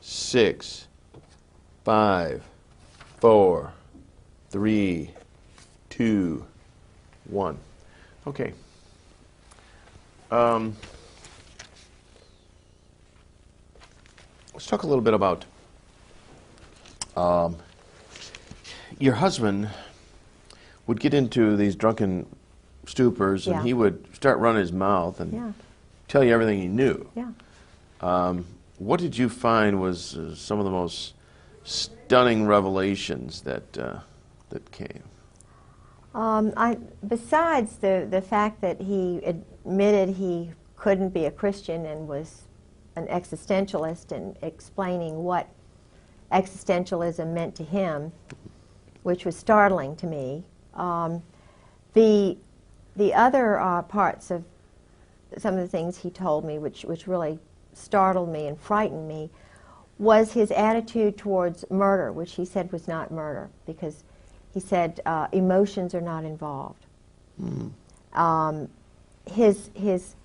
6, 5, 4, 3, 2, 1. Okay. Let's talk a little bit about your husband would get into these drunken stupors, and he would start running his mouth and tell you everything he knew. What did you find was some of the most stunning revelations that that came? Besides the fact that he admitted he couldn't be a Christian and was an existentialist, and explaining what existentialism meant to him, which was startling to me. The other parts of some of the things he told me, which really startled me and frightened me, was his attitude towards murder, which he said was not murder, because he said emotions are not involved. His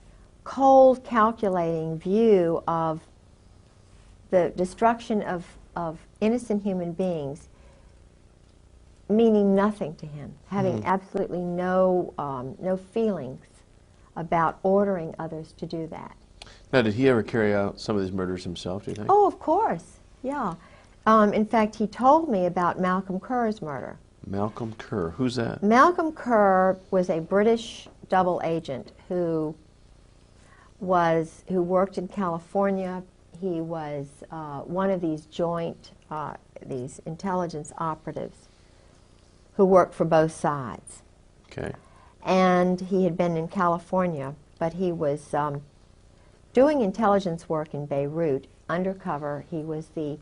cold, calculating view of the destruction of innocent human beings meaning nothing to him, having absolutely no feelings about ordering others to do that. Now, did he ever carry out some of these murders himself, do you think? Oh, of course, yeah. In fact, he told me about Malcolm Kerr's murder. Malcolm Kerr, who's that? Malcolm Kerr was a British double agent who worked in California. He was one of these joint, these intelligence operatives who worked for both sides. Okay. And he had been in California, but he was doing intelligence work in Beirut, undercover. He was the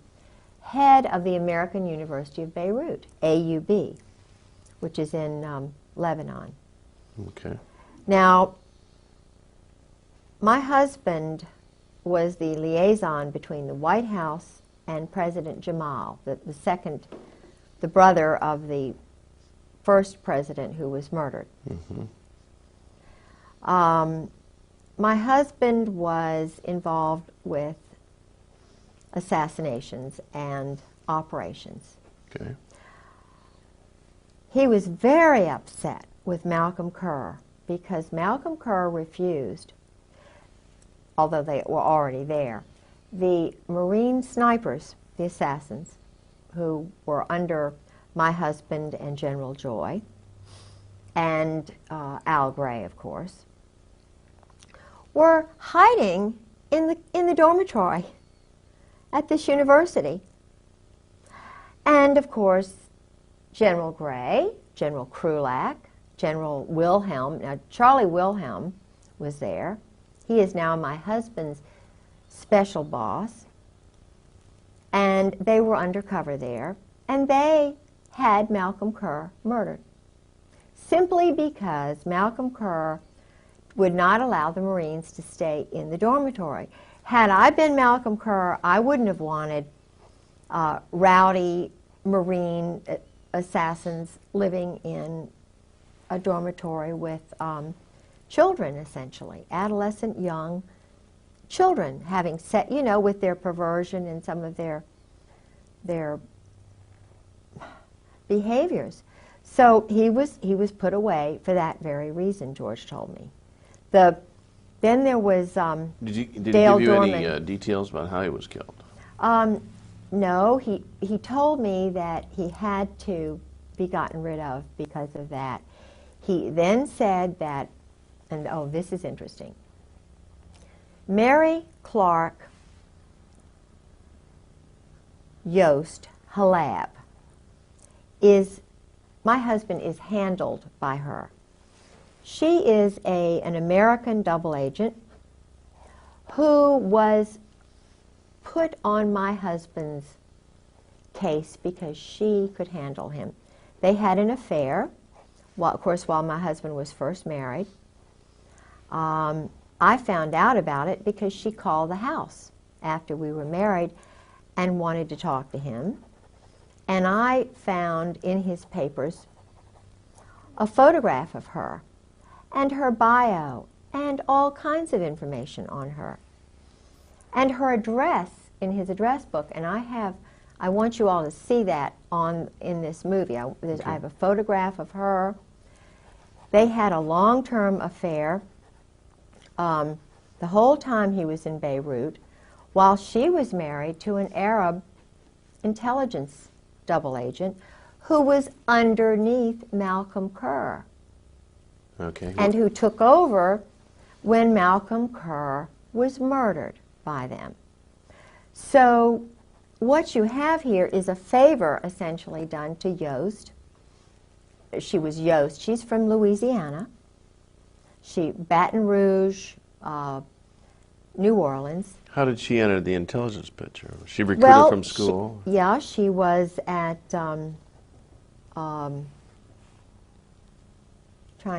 head of the American University of Beirut, AUB, which is in Lebanon. Okay. Now, my husband was the liaison between the White House and President Jamal, the brother of the first president who was murdered. My husband was involved with assassinations and operations. Okay. He was very upset with Malcolm Kerr because Malcolm Kerr refused, although they were already there, the Marine snipers, the assassins, who were under my husband and General Joy, and Al Gray, of course, were hiding in the dormitory at this university. And, of course, General Gray, General Krulak, General Wilhelm, now Charlie Wilhelm was there. He is now my husband's special boss. And they were undercover there. And they had Malcolm Kerr murdered, simply because Malcolm Kerr would not allow the Marines to stay in the dormitory. Had I been Malcolm Kerr, I wouldn't have wanted rowdy Marine assassins living in a dormitory with children, essentially, adolescent young children, having set, you know, with their perversion and some of their behaviors. So he was put away for that very reason, George told me. Then there was Did he give you Dorman. any details about how he was killed? No, he told me that he had to be gotten rid of because of that. He then said that, and oh, this is interesting, Mary Clark Yost Halab my husband is handled by her. She is an American double agent who was put on my husband's case because she could handle him. They had an affair, of course, while my husband was first married. I found out about it because she called the house after we were married and wanted to talk to him. And I found in his papers a photograph of her and her bio and all kinds of information on her. And her address in his address book, and I want you all to see that in this movie. I have a photograph of her. They had a long-term affair the whole time he was in Beirut, while she was married to an Arab intelligence double agent who was underneath Malcolm Kerr. Okay. And who took over when Malcolm Kerr was murdered by them. So what you have here is a favor essentially done to Yost. She was Yost. She's from Louisiana. Baton Rouge, New Orleans. How did she enter the intelligence picture? Was she recruited from school? She was at, trying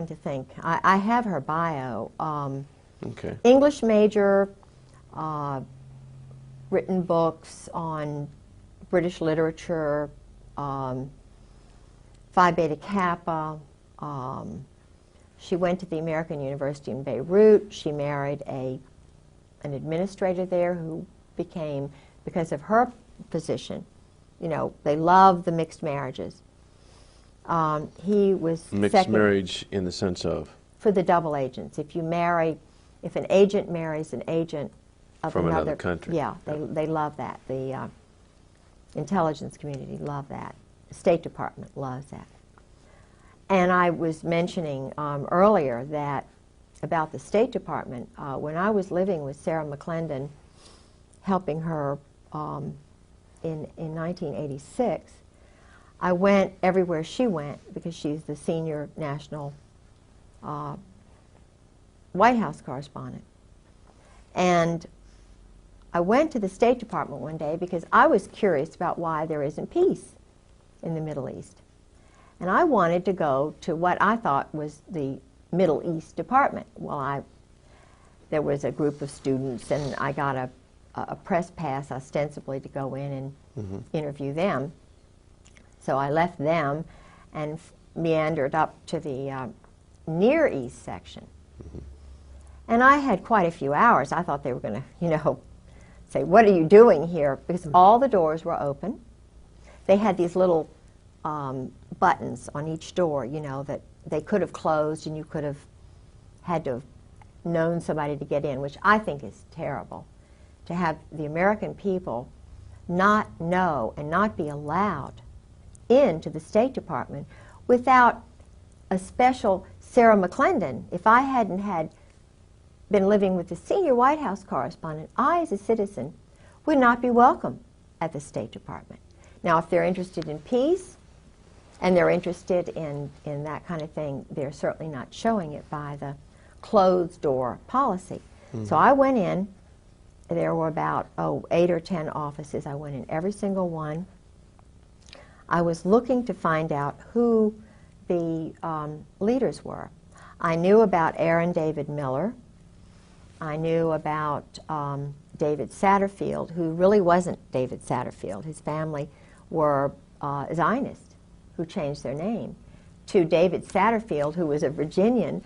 to think. I have her bio. Okay. English major, written books on British literature, Phi Beta Kappa. She went to the American University in Beirut. She married an administrator there who became, because of her position, you know, they love the mixed marriages. He was mixed marriage in the sense of? For the double agents. If an agent marries an agent of from another country. Yeah, they love that. The intelligence community love that. The State Department loves that. And I was mentioning earlier that about the State Department, when I was living with Sarah McClendon, helping her in 1986, I went everywhere she went because she's the senior national White House correspondent. And I went to the State Department one day because I was curious about why there isn't peace in the Middle East. And I wanted to go to what I thought was the Middle East Department. Well, there was a group of students, and I got a press pass ostensibly to go in and interview them. So I left them and meandered up to the Near East section. And I had quite a few hours. I thought they were going to, you know, say, what are you doing here? Because all the doors were open. They had these little buttons on each door, you know, that they could have closed and you could have had to have known somebody to get in, which I think is terrible. To have the American people not know and not be allowed into the State Department without a special Sarah McClendon. If I hadn't been living with the senior White House correspondent, I, as a citizen, would not be welcome at the State Department. Now, if they're interested in peace and they're interested in that kind of thing, they're certainly not showing it by the closed door policy. So I went in. There were about 8 or 10 offices. I went in every single one. I was looking to find out who the leaders were. I knew about Aaron David Miller. I knew about David Satterfield, who really wasn't David Satterfield. His family were Zionists who changed their name to David Satterfield, who was a Virginian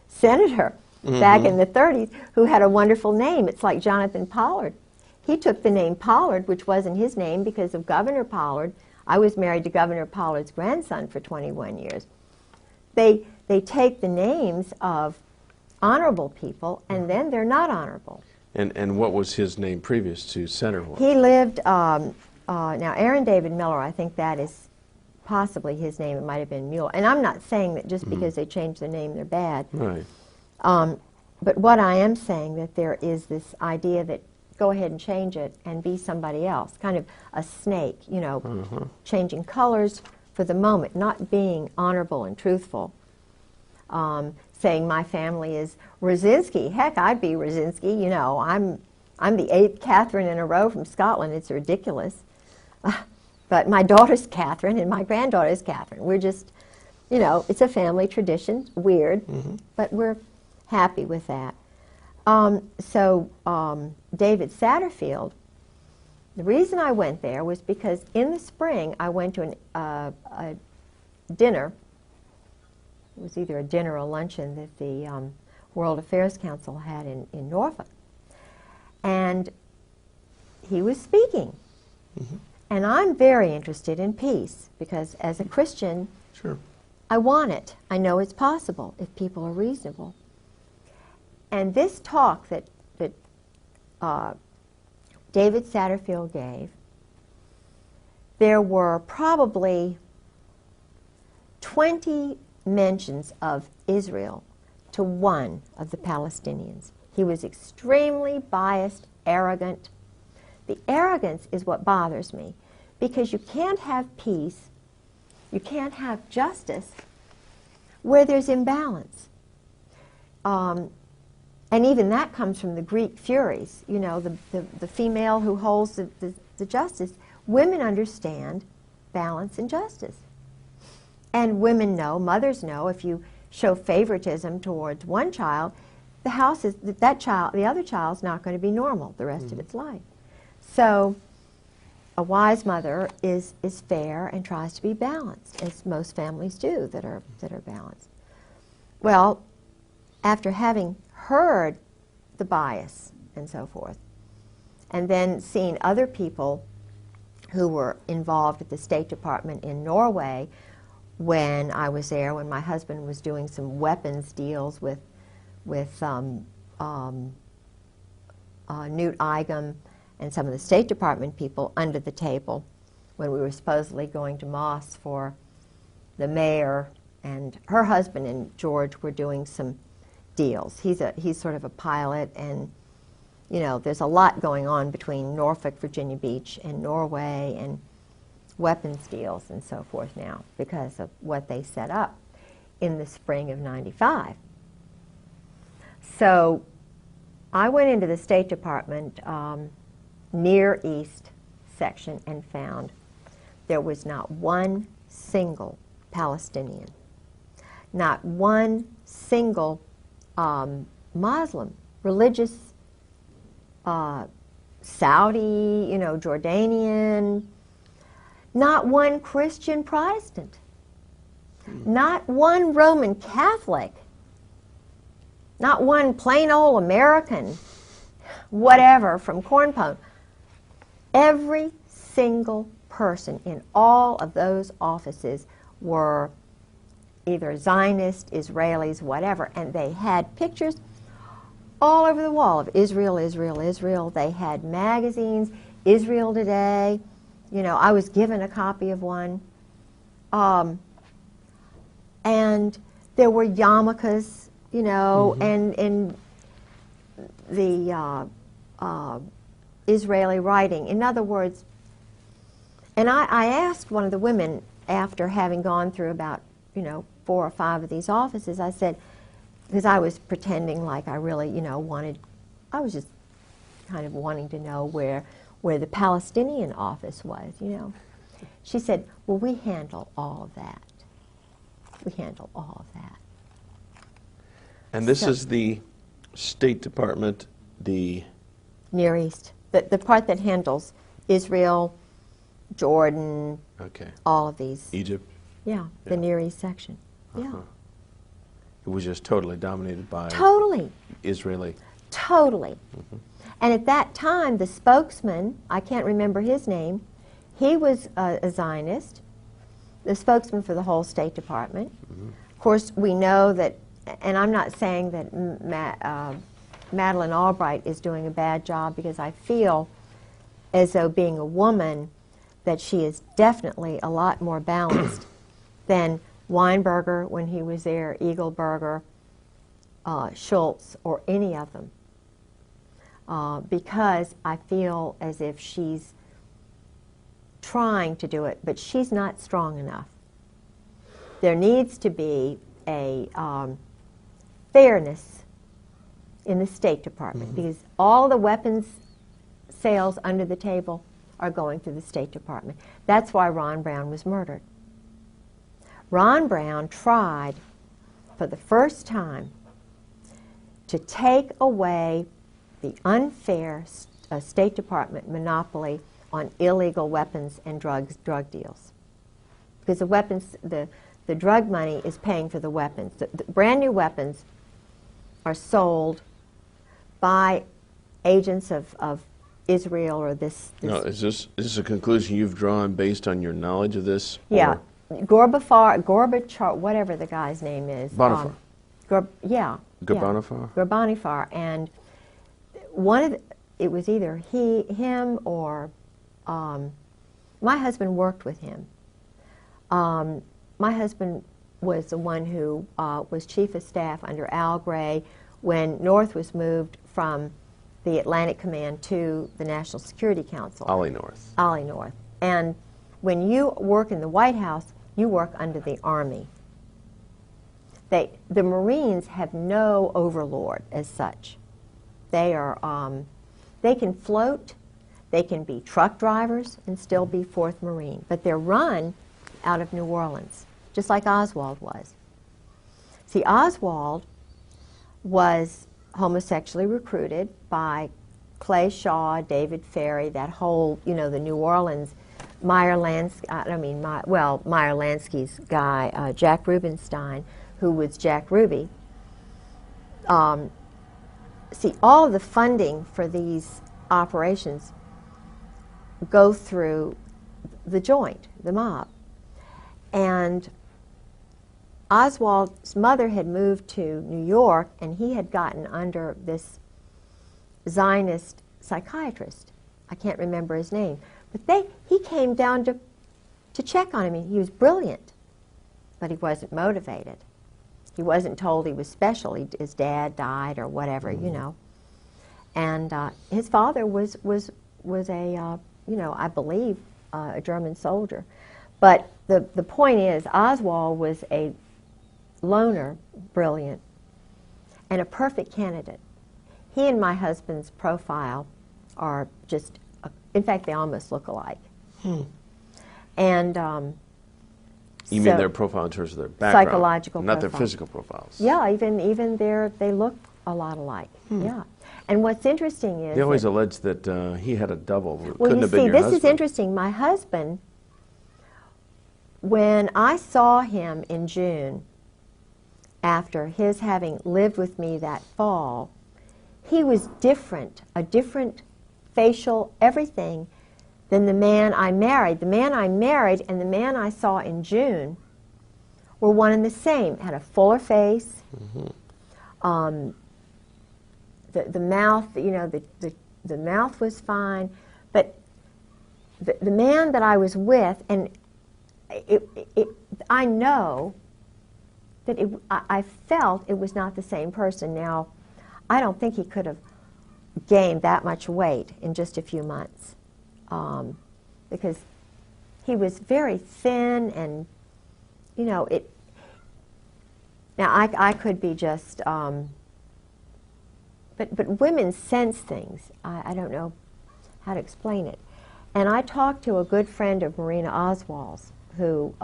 senator back in the 30s, who had a wonderful name. It's like Jonathan Pollard. He took the name Pollard, which wasn't his name, because of Governor Pollard. I was married to Governor Pollard's grandson for 21 years. They take the names of honorable people, and then they're not honorable. And what was his name previous to Senator? He lived, now Aaron David Miller, I think that is possibly his name. It might have been Mueller. And I'm not saying that just because they changed their name, they're bad. Right. But what I am saying, that there is this idea that go ahead and change it and be somebody else, kind of a snake, you know, changing colors for the moment, not being honorable and truthful. Saying my family is Rosinski. Heck, I'd be Rosinski. You know, I'm the 8th Catherine in a row from Scotland. It's ridiculous. But my daughter's Catherine and my granddaughter's Catherine. We're just, you know, it's a family tradition. Weird, but we're happy with that. David Satterfield, the reason I went there was because in the spring I went to a dinner. It was either a dinner or a luncheon that the World Affairs Council had in Norfolk. And he was speaking. And I'm very interested in peace because as a Christian, sure, I want it. I know it's possible if people are reasonable. And this talk that David Satterfield gave, there were probably 20 mentions of Israel to one of the Palestinians. He was extremely biased, arrogant. The arrogance is what bothers me, because you can't have peace, you can't have justice where there's imbalance. And even that comes from the Greek Furies, you know, the female who holds the justice. Women understand balance and justice. And women know, mothers know, if you show favoritism towards one child, the other child's not going to be normal the rest of its life. So a wise mother is fair and tries to be balanced, as most families do that are balanced. Well, after having heard the bias and so forth, and then seeing other people who were involved at the State Department in Norway when I was there, when my husband was doing some weapons deals with Newt Eigum and some of the State Department people under the table when we were supposedly going to Moss for the mayor, and her husband and George were doing some deals. He's sort of a pilot, and you know, there's a lot going on between Norfolk, Virginia Beach and Norway, and weapons deals and so forth now because of what they set up in the spring of '95. So I went into the State Department Near East section and found there was not one single Palestinian, not one single Muslim, religious, Saudi, you know, Jordanian, not one Christian Protestant, not one Roman Catholic, not one plain old American, whatever, from Corn Pone. Every single person in all of those offices were either Zionist, Israelis, whatever, and they had pictures all over the wall of Israel, Israel, Israel. They had magazines, Israel Today. You know, I was given a copy of one. And there were yarmulkes, you know, and the Israeli writing. In other words, and I asked one of the women after having gone through about, you know, 4 or 5 of these offices, I said, because I was pretending like I really, you know, I was just kind of wanting to know where the Palestinian office was, you know. She said, well, we handle all of that. We handle all of that. And this is the State Department, the Near East, the part that handles Israel, Jordan, all of these. Egypt. Yeah, the Near East section. Yeah. It was just totally dominated by Israeli. Totally. And at that time, the spokesman, I can't remember his name, he was a Zionist, the spokesman for the whole State Department. Of course, we know that, and I'm not saying that Madeleine Albright is doing a bad job, because I feel as though, being a woman, that she is definitely a lot more balanced than Weinberger when he was there, Eagleberger, Schultz, or any of them. Because I feel as if she's trying to do it, but she's not strong enough. There needs to be a fairness in the State Department, because all the weapons sales under the table are going through the State Department. That's why Ron Brown was murdered. Ron Brown tried for the first time to take away the unfair State Department monopoly on illegal weapons and drug deals. Because the weapons, the drug money is paying for the weapons. The brand new weapons are sold by agents of Israel or this. No, is this a conclusion you've drawn based on your knowledge of this? Yeah, Gorbachev, whatever the guy's name is. Bonifar. Gorbanifar. Gorbanifar, and it was either him or my husband worked with him. My husband was the one who was Chief of Staff under Al Gray when North was moved from the Atlantic Command to the National Security Council. Ollie North. Ollie North. And when you work in the White House, you work under the Army. The Marines have no overlord as such. They can float, they can be truck drivers and still be 4th Marine, but they're run out of New Orleans, just like Oswald was. See, Oswald was homosexually recruited by Clay Shaw, David Ferry, that whole, the New Orleans, Meyer Lansky's guy, Jack Rubenstein, who was Jack Ruby. See, all of the funding for these operations go through the joint, the mob. And Oswald's mother had moved to New York, and he had gotten under this Zionist psychiatrist. I can't remember his name. But he came down to check on him. He was brilliant, but he wasn't motivated. He wasn't told he was special. His dad died or whatever, And his father was a, I believe, a German soldier. But the point is, Oswald was a loner, brilliant, and a perfect candidate. He and my husband's profile are just, in fact, they almost look alike. And you mean their profile in terms of their background? Psychological not profile. Their physical profiles. Yeah, even they look a lot alike. Yeah. And what's interesting is they always allege that he had a double. Well, Couldn't have been your this husband. is interesting. My husband, when I saw him in June, after his having lived with me that fall, he was different, a different facial, everything, than the man I married. The man I married and the man I saw in June were one and the same. Had a fuller face. The mouth, the mouth was fine, but the man that I was with, and I know that I felt it was not the same person. Now, I don't think he could have gained that much weight in just a few months, because he was very thin, and now I could be just. But women sense things. I don't know how to explain it. And I talked to a good friend of Marina Oswald's who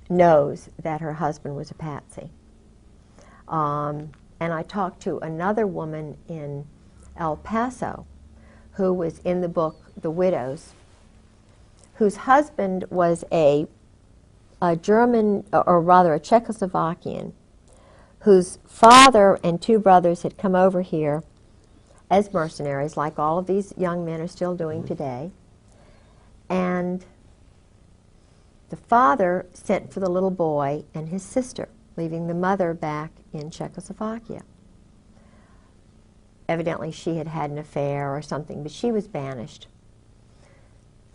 knows that her husband was a patsy. And I talked to another woman in El Paso who was in the book The Widows, whose husband was a German, or rather a Czechoslovakian, whose father and 2 brothers had come over here as mercenaries, like all of these young men are still doing today. And the father sent for the little boy and his sister, leaving the mother back in Czechoslovakia. Evidently she had had an affair or something, but she was banished.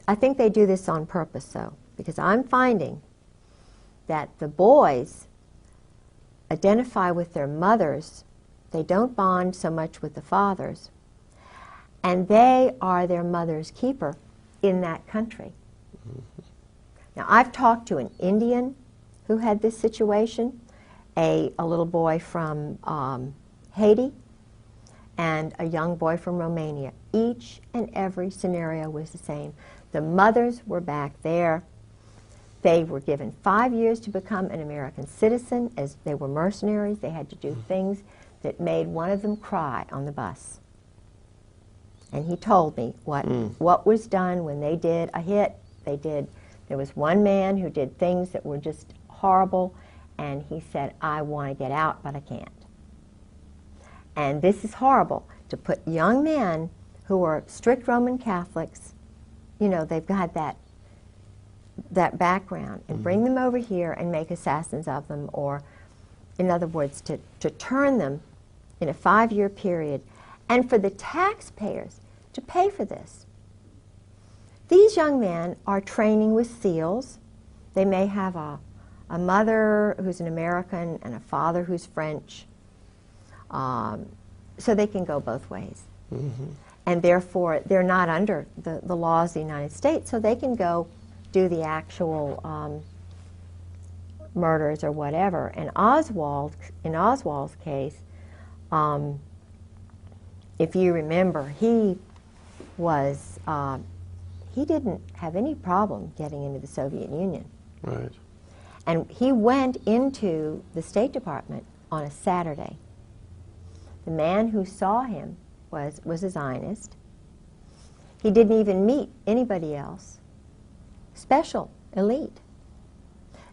I think they do this on purpose, though, because I'm finding that the boys identify with their mothers. They don't bond so much with the fathers. And they are their mother's keeper in that country. Now, I've talked to an Indian who had this situation, a little boy from Haiti, and a young boy from Romania. Each and every scenario was the same. The mothers were back there. They were given 5 years to become an American citizen. As they were mercenaries, they had to do things that made one of them cry on the bus. And he told me what was done when they did a hit. There was one man who did things that were just horrible, and he said, I want to get out, but I can't. And this is horrible. to put young men who are strict Roman Catholics, you know, they've got that background, and bring them over here and make assassins of them, or, in other words, to turn them in a 5-year period, and for the taxpayers to pay for this. These young men are training with SEALs. They may have a mother who's an American and a father who's French, so they can go both ways. And therefore, they're not under the laws of the United States, so they can go do the actual murders or whatever. And in Oswald's case, if you remember, he didn't have any problem getting into the Soviet Union. Right. And he went into the State Department on a Saturday. The man who saw him was a Zionist. He didn't even meet anybody else. Special, elite.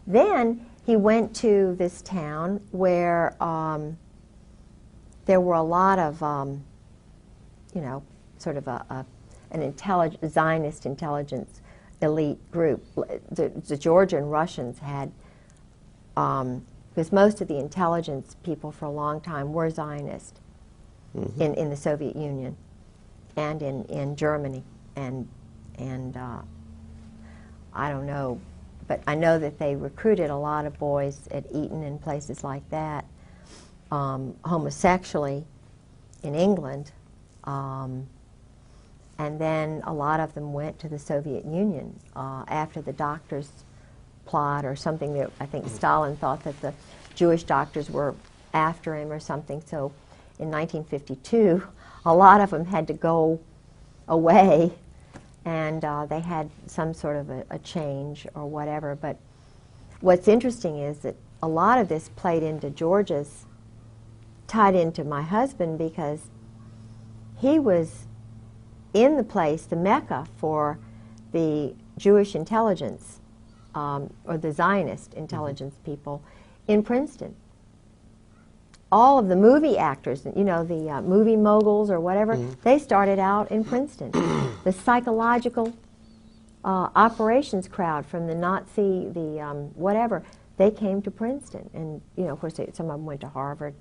Then he went to this town where there were a lot of, you know, sort of an Zionist intelligence elite group. The Georgian Russians had, because most of the intelligence people for a long time were Zionist in the Soviet Union and in Germany. And I don't know, but I know that they recruited a lot of boys at Eton and places like that, homosexually in England. And then a lot of them went to the Soviet Union after the doctors' plot or something that I think Stalin thought that the Jewish doctors were after him or something. So in 1952, a lot of them had to go away, and they had some sort of a change or whatever. But what's interesting is that a lot of this played into George's, tied into my husband, because he was in the place, the Mecca for the Jewish intelligence, or the Zionist intelligence people in Princeton. All of the movie actors, you know, the movie moguls or whatever, they started out in Princeton. The psychological operations crowd from the Nazi, the whatever, they came to Princeton. And, you know, of course, some of them went to Harvard.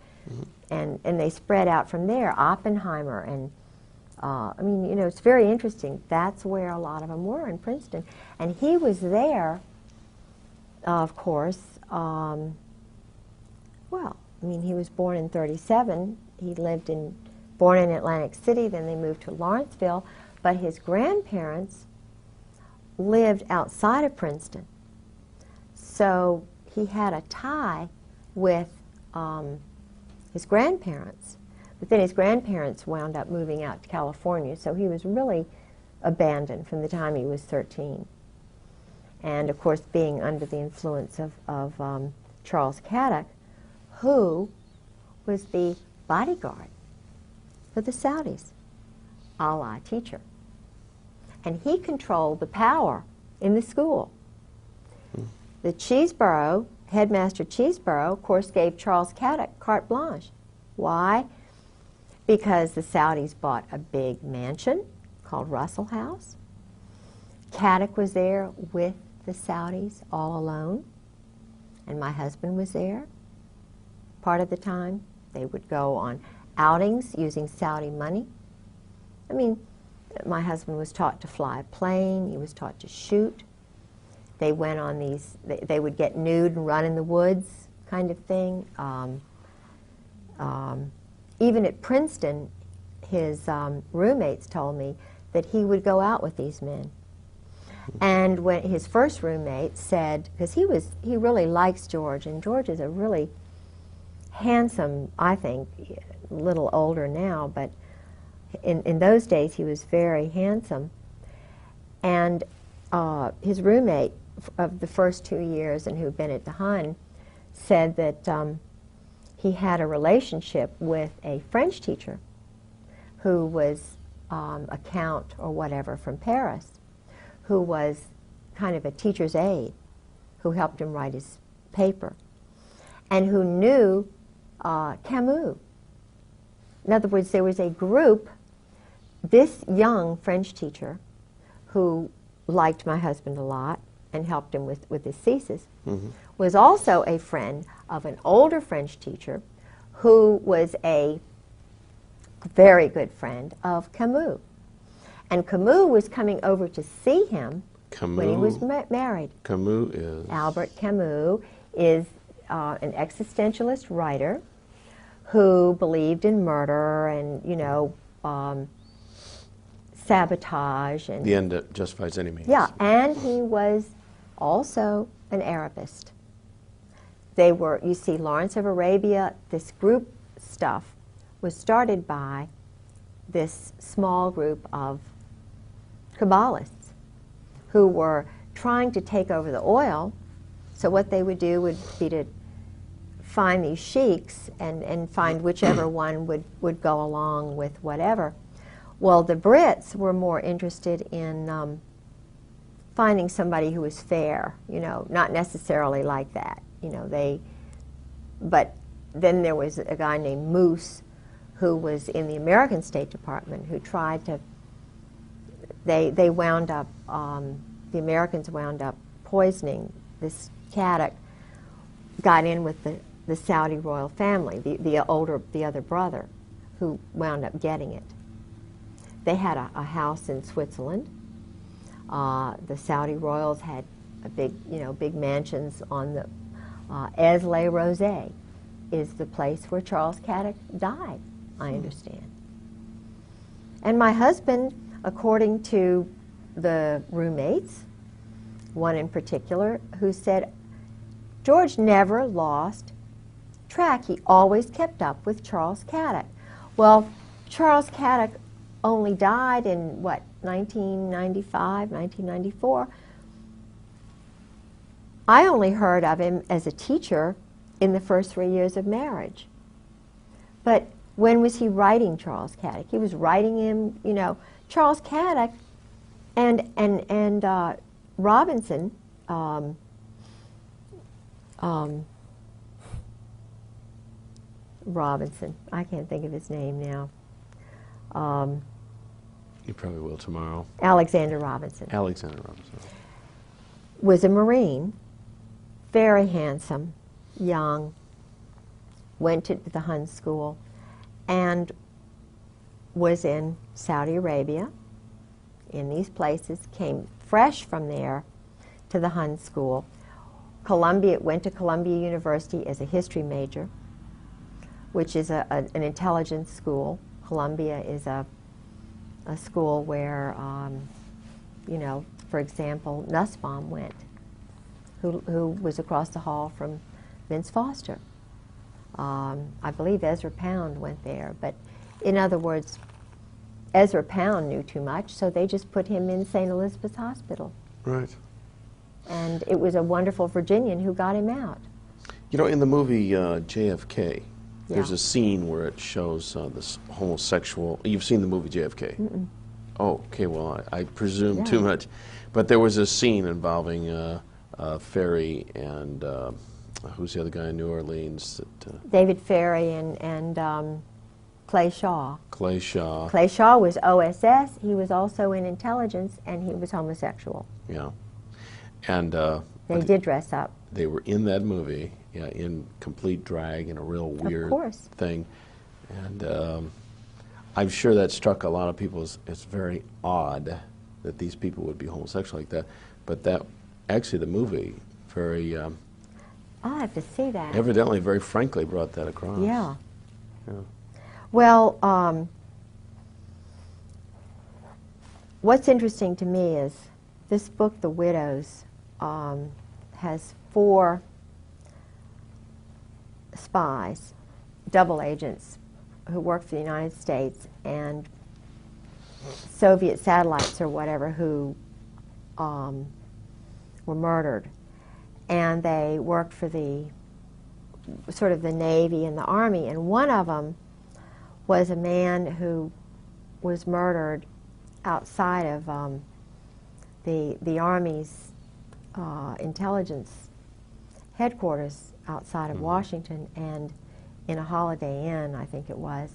And they spread out from there. Oppenheimer and I mean, you know, it's very interesting. That's where a lot of them were, in Princeton. And he was there, of course, well, I mean, he was born in 1937. He born in Atlantic City, then they moved to Lawrenceville. But his grandparents lived outside of Princeton. So he had a tie with his grandparents. But then his grandparents wound up moving out to California, so he was really abandoned from the time he was 13. And, of course, being under the influence of Charles Caddock, who was the bodyguard for the Saudis, Allah teacher. And he controlled the power in the school. The Cheeseborough, Headmaster Cheeseborough, of course, gave Charles Caddock carte blanche. Why? Because the Saudis bought a big mansion called Russell House. Caddock was there with the Saudis all alone, and my husband was there part of the time. They would go on outings using Saudi money. I mean, my husband was taught to fly a plane. He was taught to shoot. They went on these, they would get nude and run in the woods kind of thing. Even at Princeton, his roommates told me that he would go out with these men. And when his first roommate said, because he really likes George, and George is a really handsome, I think, a little older now, but in those days he was very handsome. And his roommate of the first 2 years, and who'd been at the Hun, said that he had a relationship with a French teacher who was a count or whatever from Paris, who was kind of a teacher's aide, who helped him write his paper, and who knew Camus. In other words, there was a group, this young French teacher who liked my husband a lot and helped him with his thesis, was also a friend of an older French teacher who was a very good friend of Camus. And Camus was coming over to see him when he was married. Camus is? Albert Camus is an existentialist writer who believed in murder and, you know, sabotage. And the end that justifies any means. Yeah, and he was also an Arabist. They were, you see, Lawrence of Arabia, this group stuff was started by this small group of Kabbalists who were trying to take over the oil. So what they would do would be to find these sheiks and find whichever one would go along with whatever. Well, the Brits were more interested in finding somebody who was fair, you know, not necessarily like that, you know, but then there was a guy named Moose who was in the American State Department who tried to, they wound up, the Americans wound up poisoning this Caddock, got in with the Saudi royal family, the other brother, who wound up getting it. They had a house in Switzerland. The Saudi royals had a big mansions on the Aix-les-Rosés is the place where Charles Caddock died, I understand. And my husband, according to the roommates, one in particular, who said, George never lost track. He always kept up with Charles Caddock. Well, Charles Caddock only died in, what, 1995, 1994. I only heard of him as a teacher in the first 3 years of marriage. But when was he writing Charles Caddock? He was writing him, you know, Charles Caddock and Robinson, Robinson, I can't think of his name now. You probably will tomorrow. Alexander Robinson. Alexander Robinson. Was a Marine, very handsome, young, went to the Hun School, and was in Saudi Arabia, in these places, came fresh from there to the Hun School. Went to Columbia University as a history major, which is an intelligence school. Columbia is a school where, you know, for example, Nussbaum went, who was across the hall from Vince Foster. I believe Ezra Pound went there, but in other words, Ezra Pound knew too much, so they just put him in St. Elizabeth's Hospital. Right. And it was a wonderful Virginian who got him out. You know, in the movie JFK, there's a scene where it shows this homosexual. You've seen the movie JFK? Mm-mm. Oh, okay. Well, I presume too much, but there was a scene involving Ferry and who's the other guy in New Orleans? David Ferry and Clay Shaw. Clay Shaw. Clay Shaw was OSS. He was also in intelligence, and he was homosexual. Yeah, and they did dress up. They were in that movie, in complete drag and a real weird thing, and I'm sure that struck a lot of people as it's very odd that these people would be homosexual like that. But that actually, the movie very. I'll have to see that. Evidently, very frankly, brought that across. Yeah. Yeah. Well, what's interesting to me is this book, The Widows, has 4 spies, double agents, who work for the United States and Soviet satellites or whatever who were murdered. And they worked for the sort of the Navy and the Army, and one of them was a man who was murdered outside of the Army's intelligence headquarters outside of Washington, and in a Holiday Inn, I think it was.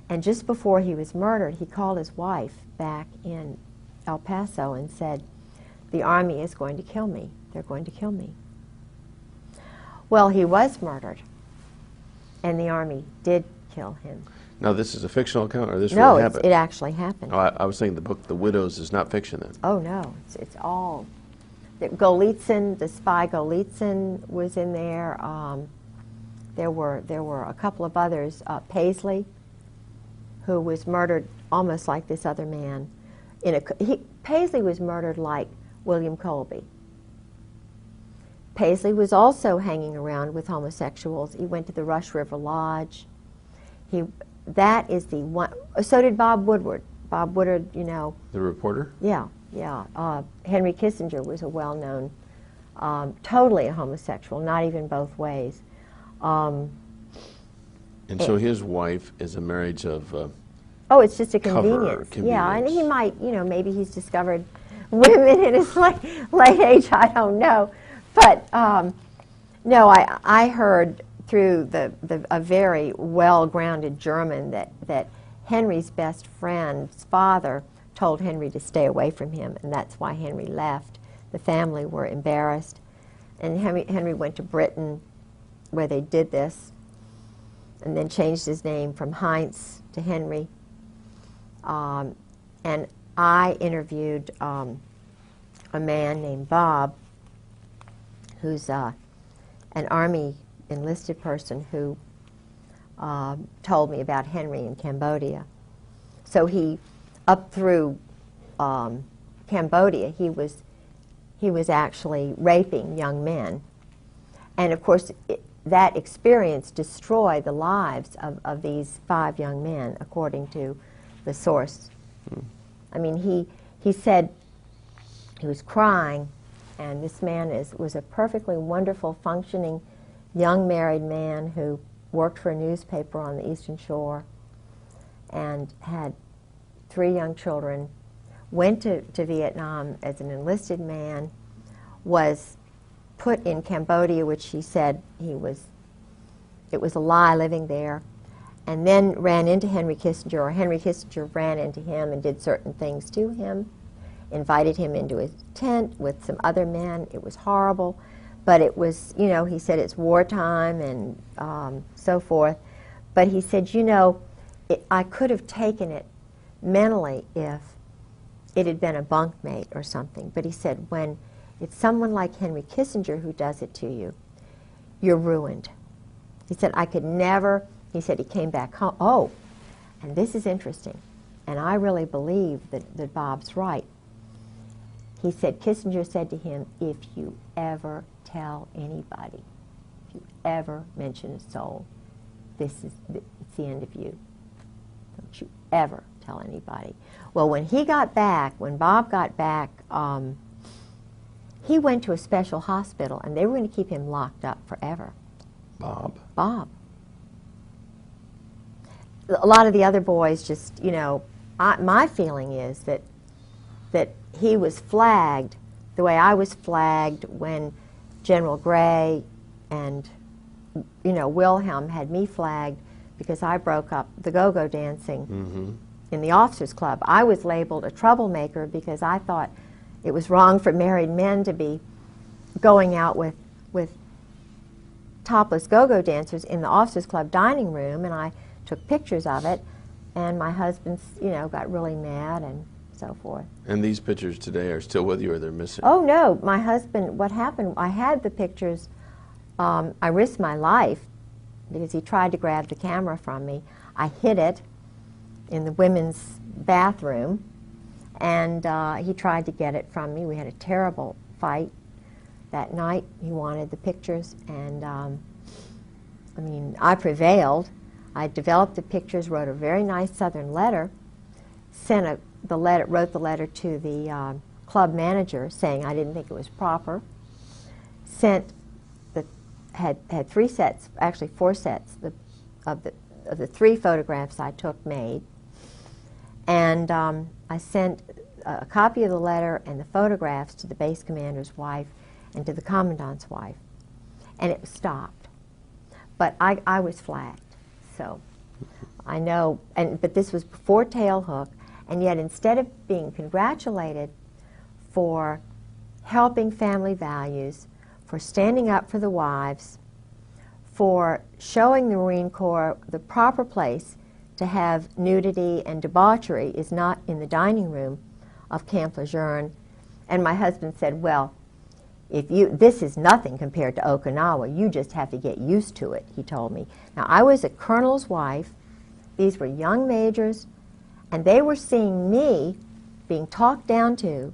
And just before he was murdered, he called his wife back in El Paso and said, "The Army is going to kill me. They're going to kill me." Well, he was murdered, and the Army did kill him. Now, this is a fictional account, or this No, really happened? it actually happened. Oh, I was saying the book The Widows is not fiction then. Oh, no, it's all. Golitsyn, the spy Golitsyn was in there. There were a couple of others. Paisley, who was murdered almost like this other man. Paisley was murdered like William Colby. Paisley was also hanging around with homosexuals. He went to the Rush River Lodge. That is the one. So did Bob Woodward. Bob Woodward, you know. The reporter? Yeah, yeah. Henry Kissinger was a well-known, totally a homosexual, not even both ways. And so his wife is a marriage of oh, it's just a convenience. Yeah, and he might, you know, maybe he's discovered women in his late age, I don't know. But no, I heard through a very well-grounded German that Henry's best friend's father told Henry to stay away from him, and that's why Henry left. The family were embarrassed, and Henry went to Britain where they did this, and then changed his name from Heinz to Henry. And I interviewed a man named Bob, who's an Army enlisted person who told me about Henry in Cambodia. So he, up through Cambodia, he was actually raping young men. And of course, that experience destroyed the lives of these 5 young men, according to the source. I mean, he said he was crying, and this man was a perfectly wonderful, functioning, young married man who worked for a newspaper on the Eastern Shore and had 3 young children, went to Vietnam as an enlisted man, was put in Cambodia, which he said it was a lie living there, and then ran into Henry Kissinger, or Henry Kissinger ran into him and did certain things to him, invited him into his tent with some other men. It was horrible, but it was, you know, he said it's wartime and so forth. But he said, you know, I could have taken it mentally if it had been a bunkmate or something. But he said, when it's someone like Henry Kissinger who does it to you, you're ruined. He said, I could never, he said he came back home. Oh, and this is interesting, and I really believe that Bob's right. He said, Kissinger said to him, if you ever tell anybody, if you ever mention a soul, it's the end of you. Don't you ever tell anybody. Well, when he got back, when Bob got back, he went to a special hospital, and they were going to keep him locked up forever. Bob? Bob. A lot of the other boys just, you know, my feeling is that he was flagged the way I was flagged when General Gray and, you know, Wilhelm had me flagged because I broke up the go-go dancing in the officers' club. I was labeled a troublemaker because I thought it was wrong for married men to be going out with topless go-go dancers in the officers' club dining room, and I took pictures of it, and my husband, you know, got really mad and so forth. And these pictures today are still with you, or they're missing? Oh, no. My husband, what happened, I had the pictures. I risked my life because he tried to grab the camera from me. I hid it in the women's bathroom, and he tried to get it from me. We had a terrible fight that night. He wanted the pictures, and I mean, I prevailed. I developed the pictures, wrote a very nice Southern letter, wrote the letter to the club manager saying I didn't think it was proper. Had 3 sets, actually 4 sets of the 3 photographs I took made, and I sent a copy of the letter and the photographs to the base commander's wife and to the commandant's wife, and it stopped. But I was flagged, so I know, but this was before Tailhook, and yet instead of being congratulated for helping family values, for standing up for the wives, for showing the Marine Corps the proper place to have nudity and debauchery is not in the dining room of Camp Lejeune. And my husband said, well, this is nothing compared to Okinawa. You just have to get used to it, he told me. Now, I was a colonel's wife. These were young majors, and they were seeing me being talked down to.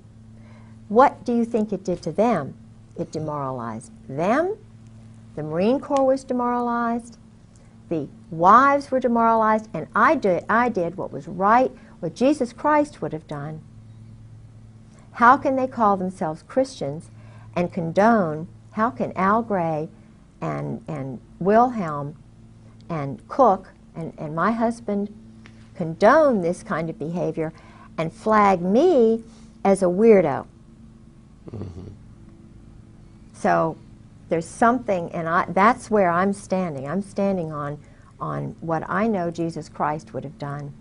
What do you think it did to them? It demoralized them. The Marine Corps was demoralized. The wives were demoralized, and I did what was right, what Jesus Christ would have done. How can they call themselves Christians and condone, how can Al Gray and Wilhelm and Cook and my husband condone this kind of behavior and flag me as a weirdo? Mm-hmm. So there's something, and that's where I'm standing. I'm standing on what I know Jesus Christ would have done.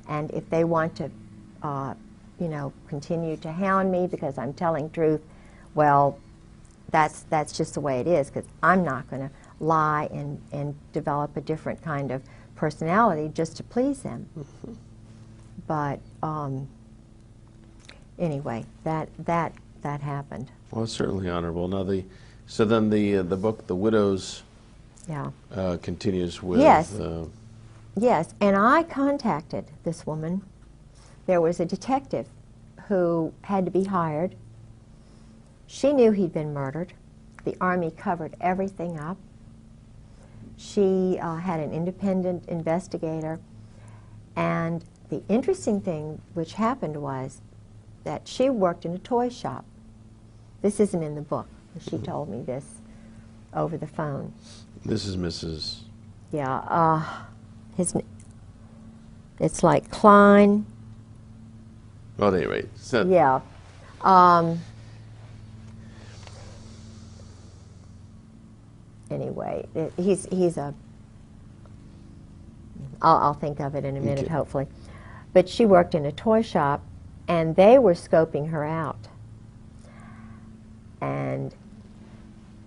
And if they want to, continue to hound me because I'm telling truth, well, that's just the way it is, because I'm not going to lie and develop a different kind of personality just to please them. Mm-hmm. But anyway, that happened. Well, it's certainly honorable. Now, so then the book, The Widows, continues with... Yes, yes, and I contacted this woman. There was a detective who had to be hired. She knew he'd been murdered. The Army covered everything up. She had an independent investigator, and the interesting thing which happened was that she worked in a toy shop. This isn't in the book. She told me this over the phone. This is Mrs. Yeah, it's like Klein. Well, at any rate. So yeah. Anyway, he's a... I'll think of it in a minute, okay, hopefully. But she worked in a toy shop, and they were scoping her out. And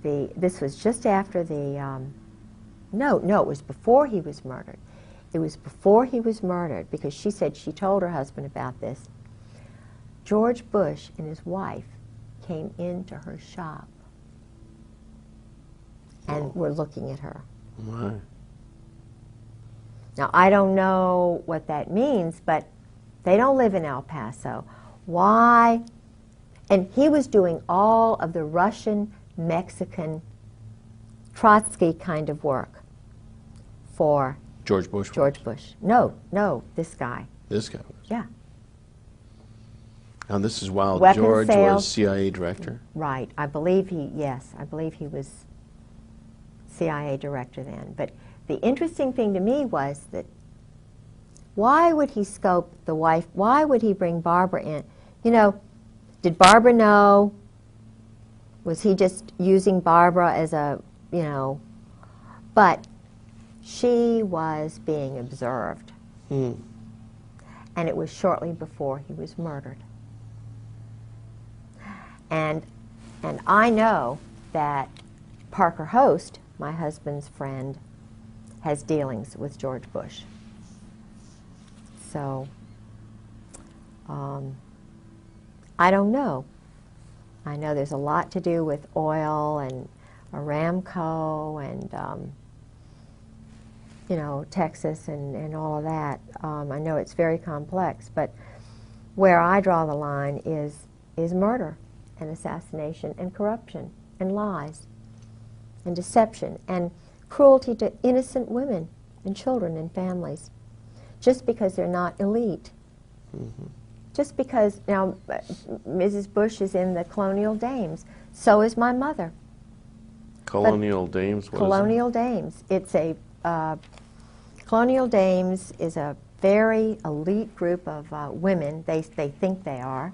this was just after the... No, it was before he was murdered. It was before he was murdered, because she said she told her husband about this. George Bush and his wife came into her shop and were looking at her. Right. Now, I don't know what that means, but they don't live in El Paso. Why? And he was doing all of the Russian, Mexican, Trotsky kind of work for... George Bush? George Bush. No, this guy. This guy was? Yeah. And this is while Weapons George sales, was CIA director? Right. I believe he was CIA director then. But the interesting thing to me was that why would he scope the wife? Why would he bring Barbara in? Did Barbara know? Was he just using Barbara as a, But she was being observed. And it was shortly before he was murdered. And I know that Parker Host, my husband's friend, has dealings with George Bush. So, I don't know. I know there's a lot to do with oil and Aramco and, Texas and all of that. I know it's very complex, but where I draw the line is murder and assassination and corruption and lies and deception and cruelty to innocent women and children and families, just because they're not elite. Mm-hmm. Just because, now, Mrs. Bush is in the Colonial Dames. So is my mother. Colonial Dames? What Colonial is Dames. It's a, Colonial Dames is a very elite group of women, they think they are,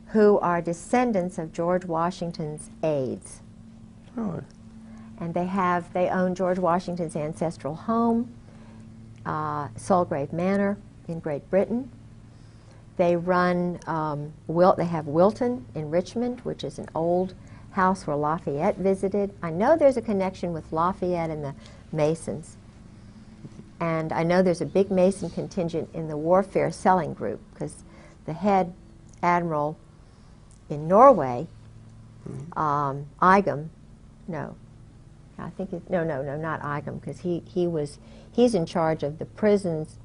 who are descendants of George Washington's aides. Oh. And they own George Washington's ancestral home Solgrave Manor in Great Britain. They run, they have Wilton in Richmond, which is an old house where Lafayette visited. I know there's a connection with Lafayette and the Masons. And I know there's a big Mason contingent in the warfare selling group, because the head admiral in Norway, Igam, no, I think it's, no, not Igam, because he's in charge of the prisons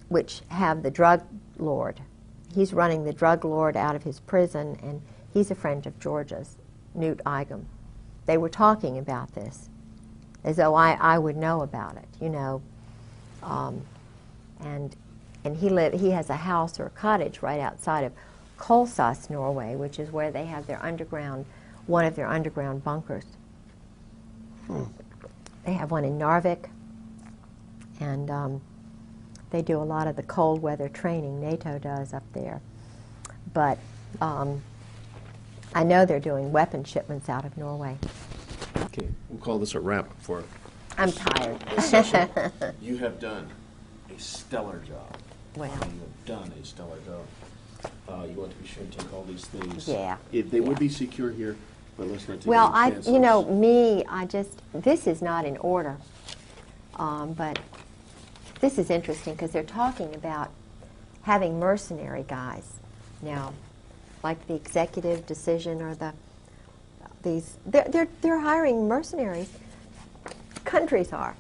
which have the drug lord. He's running the drug lord out of his prison, and he's a friend of George's, Newt Igam. They were talking about this, as though I would know about it, you know. And he has a house or a cottage right outside of Kolsås, Norway, which is where they have their underground, one of their underground bunkers. They have one in Narvik, and they do a lot of the cold weather training NATO does up there. But I know they're doing weapon shipments out of Norway. Okay, we'll call this a wrap for I'm tired. this session. You have done a stellar job. Well. You have done a stellar job. You want to be sure and take all these things. Yeah. They would be secure here, but let's not take Well, any chances. you know, this is not in order, but this is interesting because they're talking about having mercenary guys now, like the executive decision or they're hiring mercenaries. Countries are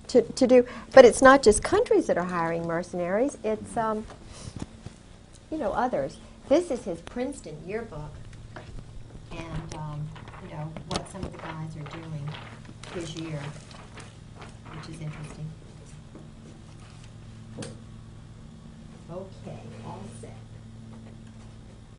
to do, but it's not just countries that are hiring mercenaries. It's you know, others. This is his Princeton yearbook, and you know what some of the guys are doing his year, which is interesting. Okay, all set.